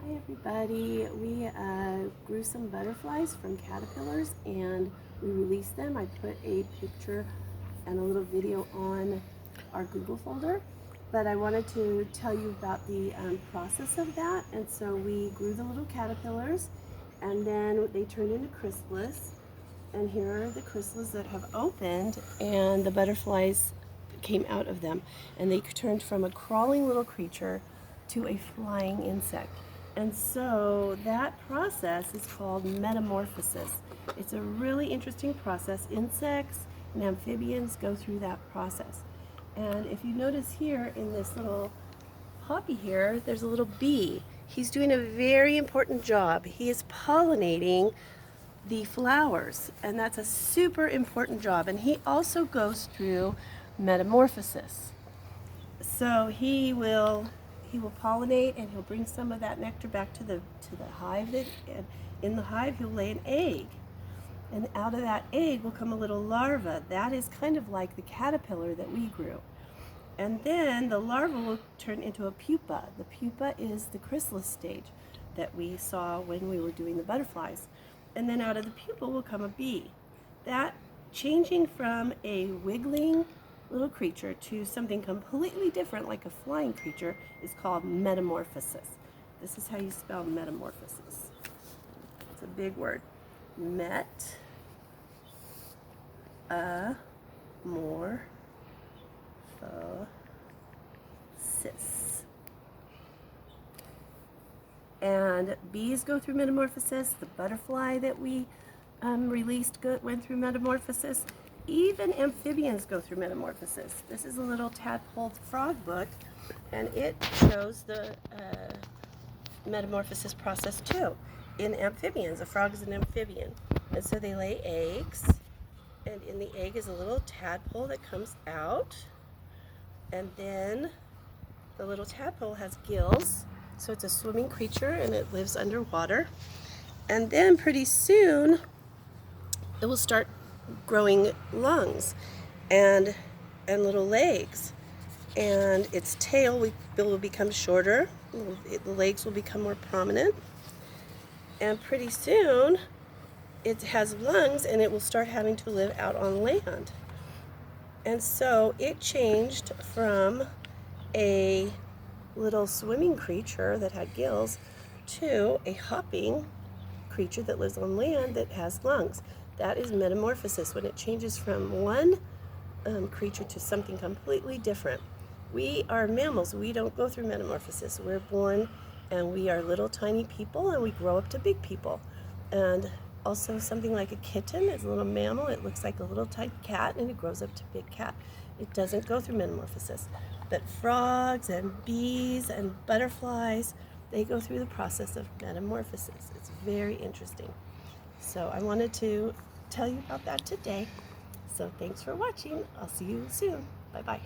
Hi everybody, we grew some butterflies from caterpillars and we released them. I put a picture and a little video on our Google folder, but I wanted to tell you about the process of that. And so we grew the little caterpillars and then they turned into chrysalis, and here are the chrysalis that have opened and the butterflies came out of them, and they turned from a crawling little creature to a flying insect. And so that process is called metamorphosis. It's a really interesting process. Insects and amphibians go through that process. And if you notice here in this little poppy here, there's a little bee. He's doing a very important job. He is pollinating the flowers, and that's a super important job. And he also goes through metamorphosis. So he will pollinate, and he'll bring some of that nectar back to the hive. And in the hive, he'll lay an egg, and out of that egg will come a little larva. That is kind of like the caterpillar that we grew. And then the larva will turn into a pupa. The pupa is the chrysalis stage that we saw when we were doing the butterflies. And then out of the pupa will come a bee. That changing from a wiggling little creature to something completely different, like a flying creature, is called metamorphosis. This is how you spell metamorphosis. It's a big word. Metamorphosis. And bees go through metamorphosis. The butterfly that we released went through metamorphosis. Even amphibians go through metamorphosis. This is a little tadpole frog book, and it shows the metamorphosis process too. In amphibians, a frog is an amphibian, and so they lay eggs, and in the egg is a little tadpole that comes out, and then the little tadpole has gills, so it's a swimming creature and it lives underwater. And then pretty soon it will start growing lungs and little legs, and its tail will become shorter, the legs will become more prominent, and pretty soon it has lungs and it will start having to live out on land. And so it changed from a little swimming creature that had gills to a hopping creature that lives on land that has lungs. That is metamorphosis, when it changes from one creature to something completely different. We are mammals. We don't go through metamorphosis. We're born and we are little tiny people, and we grow up to big people. And also something like a kitten is a little mammal. It looks like a little tiny cat and it grows up to big cat. It doesn't go through metamorphosis. But frogs and bees and butterflies, they go through the process of metamorphosis. It's very interesting. So I wanted to tell you about that today. So thanks for watching. I'll see you soon. Bye-bye.